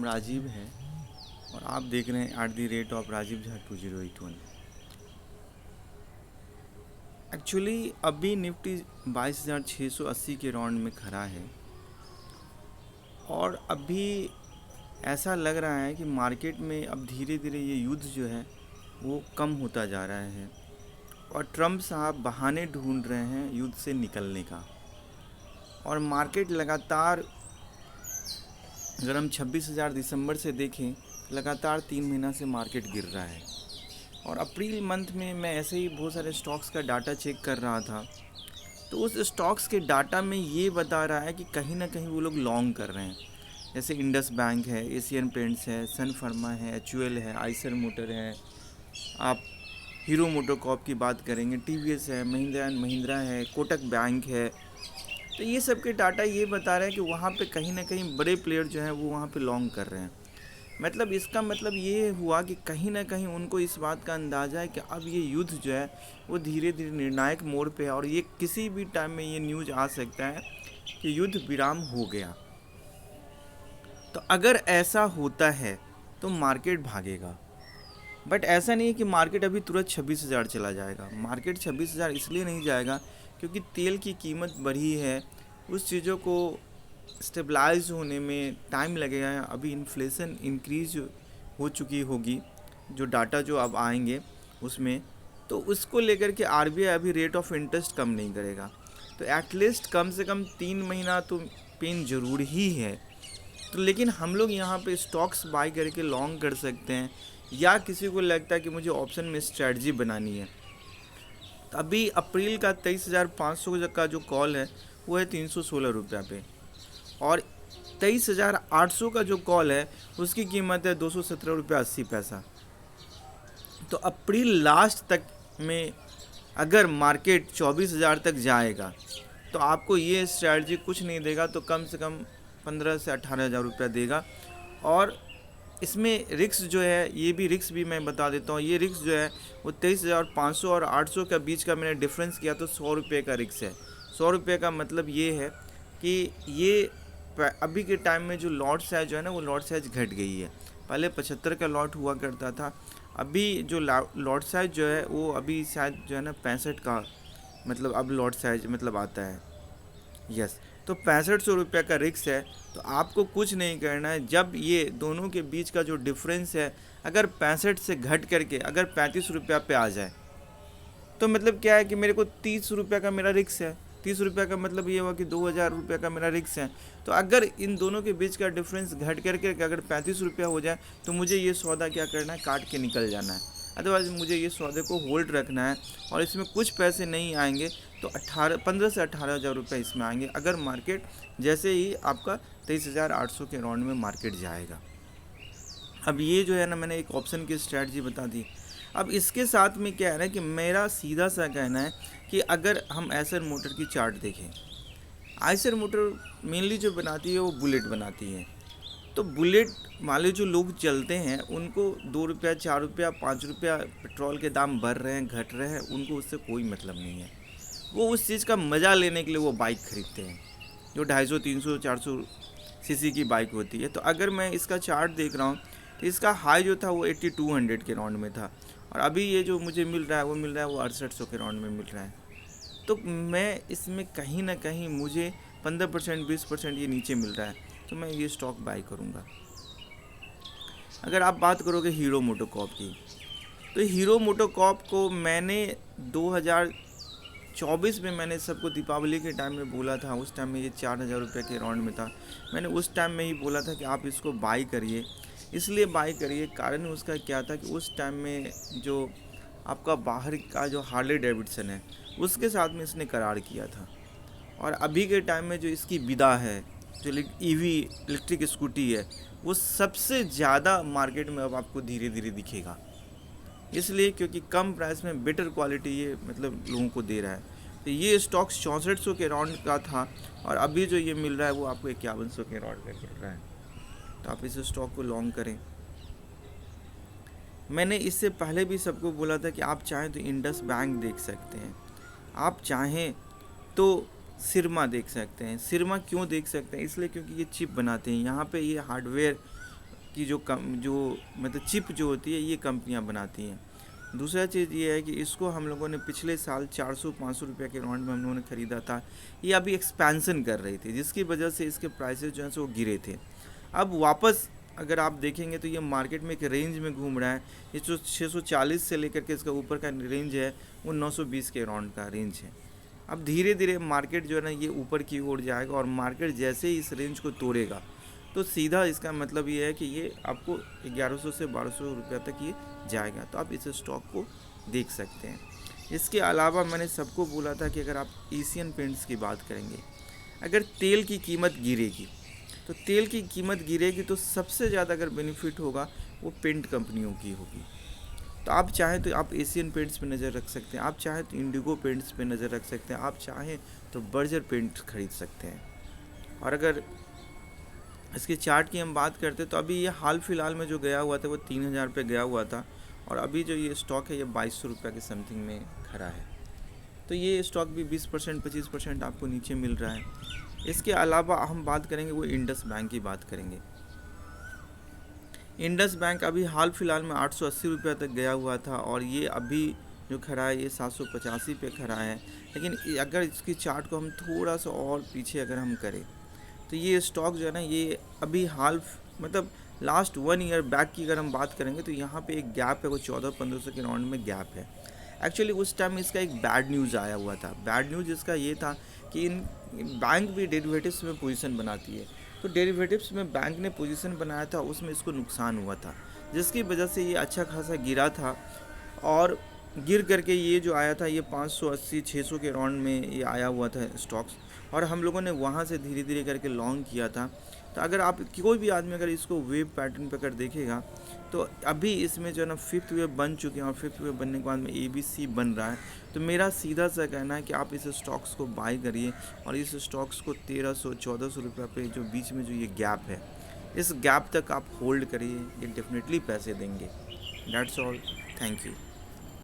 नाम राजीव है और आप देख रहे हैं @राजीव झा 2081। एक्चुअली अभी निफ्टी 22,680 के राउंड में खड़ा है और अभी ऐसा लग रहा है कि मार्केट में अब धीरे धीरे ये युद्ध जो है वो कम होता जा रहा है और ट्रम्प साहब बहाने ढूंढ रहे हैं युद्ध से निकलने का। और मार्केट लगातार, अगर हम 26,000 दिसंबर से देखें, लगातार 3 महीना से मार्केट गिर रहा है। और अप्रैल मंथ में मैं ऐसे ही बहुत सारे स्टॉक्स का डाटा चेक कर रहा था, तो उस स्टॉक्स के डाटा में ये बता रहा है कि कहीं ना कहीं वो लोग लॉन्ग कर रहे हैं। जैसे इंडस बैंक है, एशियन पेंट्स है, सन फार्मा है, एचयूएल है, आइसर मोटर है, आप हीरो मोटोकॉर्प की बात करेंगे, टीवीएस है, महिंद्रा एंड महिंद्रा है, कोटक बैंक है। तो ये सब के डाटा ये बता रहे हैं कि वहाँ पे कहीं ना कहीं बड़े प्लेयर जो हैं वो वहाँ पे लॉन्ग कर रहे हैं। मतलब इसका मतलब ये हुआ कि कहीं ना कहीं उनको इस बात का अंदाज़ा है कि अब ये युद्ध जो है वो धीरे धीरे निर्णायक मोड़ पे है और ये किसी भी टाइम में ये न्यूज़ आ सकता है कि युद्ध विराम हो गया। तो अगर ऐसा होता है तो मार्केट भागेगा, बट ऐसा नहीं है कि मार्केट अभी तुरंत 26,000 चला जाएगा। मार्केट 26,000 इसलिए नहीं जाएगा क्योंकि तेल की कीमत बढ़ी है, उस चीज़ों को स्टेबलाइज होने में टाइम लगेगा। अभी इन्फ्लेशन इंक्रीज हो चुकी होगी, जो डाटा जो अब आएंगे उसमें, तो उसको लेकर के आरबीआई अभी रेट ऑफ इंटरेस्ट कम नहीं करेगा। तो एटलीस्ट कम से कम 3 महीना तो पेन ज़रूर ही है। तो लेकिन हम लोग यहाँ पे स्टॉक्स बाई करके लॉन्ग कर सकते हैं, या किसी को लगता है कि मुझे ऑप्शन में स्ट्रेटजी बनानी है। तो अभी अप्रैल का 23,500 का जो कॉल है वो है 316 रुपये पे, और 23,800 का जो कॉल है उसकी कीमत है 217 रुपये 80 पैसा। तो अप्रैल लास्ट तक में अगर मार्केट 24,000 तक जाएगा तो आपको ये स्ट्रैटेजी कुछ नहीं देगा तो कम से कम 15 से 18,000 रुपया देगा। और इसमें रिस्क जो है, ये भी रिस्क भी मैं बता देता हूँ, ये रिस्क जो है वो 23,500 और 800 के बीच का मैंने डिफरेंस किया तो 100 रुपये का रिस्क है। 100 रुपये का मतलब ये है कि ये अभी के टाइम में जो लॉट साइज जो है ना वो लॉट साइज घट गई है। पहले 75 का लॉट हुआ करता था, अभी जो लॉट साइज जो है वो अभी शायद जो है ना 65 का, मतलब अब लॉट साइज मतलब आता है। यस, तो 6500 रुपये का रिस्क है। तो आपको कुछ नहीं करना है, जब ये दोनों के बीच का जो डिफरेंस है अगर 65 से घट करके अगर 35 रुपया पे आ जाए तो मतलब क्या है कि मेरे को 30 रुपये का मेरा रिस्क है। 30 रुपये का मतलब ये हुआ कि 2,000 रुपये का मेरा रिस्क है। तो अगर इन दोनों के बीच का डिफरेंस घट करके अगर 35 रुपया हो जाए तो मुझे ये सौदा क्या करना है, काट के निकल जाना है। अदरवाइज मुझे ये सौदे को होल्ड रखना है और इसमें कुछ पैसे नहीं आएंगे तो 15 से 18,000 रुपये इसमें आएंगे अगर मार्केट जैसे ही आपका 23,800 के राउंड में मार्केट जाएगा। अब ये जो है ना मैंने एक ऑप्शन की स्ट्रैटेजी बता दी। अब इसके साथ में क्या है ना कि मेरा सीधा सा कहना है कि अगर हम आइसर मोटर की चार्ट देखें, आइसर मोटर मेनली जो बनाती है वो बुलेट बनाती है। तो बुलेट वाले जो लोग चलते हैं उनको 2 रुपया 4 रुपया 5 रुपया पेट्रोल के दाम बढ़ रहे हैं घट रहे हैं, उनको उससे कोई मतलब नहीं है। वो उस चीज़ का मज़ा लेने के लिए वो बाइक खरीदते हैं जो 250, 300, 400 सीसी की बाइक होती है। तो अगर मैं इसका चार्ट देख रहा हूँ तो इसका हाई जो था वो 8200 के राउंड में था और अभी ये जो मुझे मिल रहा है वो 6800 के राउंड में मिल रहा है। तो मैं इसमें कहीं ना कहीं मुझे 15% 20% ये नीचे मिल रहा है, तो मैं ये स्टॉक बाई करूँगा। अगर आप बात करोगे हीरो मोटोकॉर्प की, तो हीरो मोटोकॉर्प को मैंने 2024 में मैंने सबको दीपावली के टाइम में बोला था, उस टाइम में ये 4,000 रुपये के राउंड में था। मैंने उस टाइम में ही बोला था कि आप इसको बाई करिए। इसलिए बाई करिए, कारण उसका क्या था कि उस टाइम में जो आपका बाहर का जो हार्ले डेविडसन है उसके साथ में इसने करार किया था। और अभी के टाइम में जो इसकी विदा है, जो ईवी इलेक्ट्रिक स्कूटी है, वो सबसे ज़्यादा मार्केट में अब आपको धीरे धीरे दिखेगा। इसलिए क्योंकि कम प्राइस में बेटर क्वालिटी ये मतलब लोगों को दे रहा है। तो ये स्टॉक 6400 के राउंड का था और अभी जो ये मिल रहा है वो आपको 5100 के राउंड का मिल रहा है। तो आप इस स्टॉक को लॉन्ग करें। मैंने इससे पहले भी सबको बोला था कि आप चाहें तो इंडस बैंक देख सकते हैं, आप चाहें तो सिरमा देख सकते हैं। सिरमा क्यों देख सकते हैं, इसलिए क्योंकि ये चिप बनाते हैं, यहाँ पे ये हार्डवेयर की जो मतलब चिप जो होती है ये कंपनियां बनाती हैं। दूसरा चीज़ ये है कि इसको हम लोगों ने पिछले साल 400-500 रुपये के राउंड में हम लोगों ने ख़रीदा था। ये अभी एक्सपेंसन कर रही थी, जिसकी वजह से इसके प्राइसेस जो हैं सो गिरे थे। अब वापस अगर आप देखेंगे तो ये मार्केट में एक रेंज में घूम रहा है। ये जो 640 से लेकर के इसका ऊपर का रेंज है वो 920 के राउंड का रेंज है। अब धीरे धीरे मार्केट जो है ना ये ऊपर की ओर जाएगा, और मार्केट जैसे ही इस रेंज को तोड़ेगा तो सीधा इसका मतलब ये है कि ये आपको 1100 से 1200 रुपये तक ये जाएगा। तो आप इस स्टॉक को देख सकते हैं। इसके अलावा मैंने सबको बोला था कि अगर आप एशियन पेंट्स की बात करेंगे, अगर तेल की कीमत गिरेगी तो सबसे ज़्यादा अगर बेनिफिट होगा वो पेंट कंपनियों की होगी। तो आप चाहें तो आप एशियन पेंट्स पे नज़र रख सकते हैं, आप चाहें तो इंडिगो पेंट्स पे नज़र रख सकते हैं, आप चाहें तो बर्जर पेंट खरीद सकते हैं। और अगर इसके चार्ट की हम बात करते तो अभी ये हाल फिलहाल में जो गया हुआ था वो 3000 पे गया हुआ था, और अभी जो ये स्टॉक है ये 2200 रुपये के समथिंग में खड़ा है। तो ये स्टॉक भी 20% 25% आपको नीचे मिल रहा है। इसके अलावा हम बात करेंगे वो इंडस बैंक की बात करेंगे। इंडस बैंक अभी हाल फिलहाल में 880 रुपये तक गया हुआ था, और ये अभी जो खड़ा है ये 785 पे खड़ा है। लेकिन अगर इसकी चार्ट को हम थोड़ा सा और पीछे अगर हम करें तो ये स्टॉक जो है ना ये अभी मतलब लास्ट 1 ईयर बैक की अगर हम बात करेंगे तो यहाँ पे एक गैप है, वो 1400-1500 के राउंड में गैप है। एक्चुअली उस टाइम इसका एक बैड न्यूज़ आया हुआ था। बैड न्यूज़ इसका ये था कि इन बैंक भी डेरिवेटिव्स में पोजीशन बनाती है, तो डेरिवेटिव्स में बैंक ने पोजीशन बनाया था, उसमें इसको नुकसान हुआ था, जिसकी वजह से ये अच्छा खासा गिरा था। और गिर करके ये जो आया था ये 580-600 के राउंड में ये आया हुआ था स्टॉक्स, और हम लोगों ने वहाँ से धीरे धीरे करके लॉन्ग किया था। तो अगर आप कोई भी आदमी अगर इसको वेव पैटर्न पर कर देखेगा तो अभी इसमें जो है ना 5th वेव बन चुके हैं, और 5th वेव बनने के बाद में ABC बन रहा है। तो मेरा सीधा सा कहना है कि आप इस स्टॉक्स को बाय करिए, और इस स्टॉक्स को 1300-1400 रुपये पे जो बीच में जो ये गैप है, इस गैप तक आप होल्ड करिए, ये डेफिनेटली पैसे देंगे। That's all, thank you.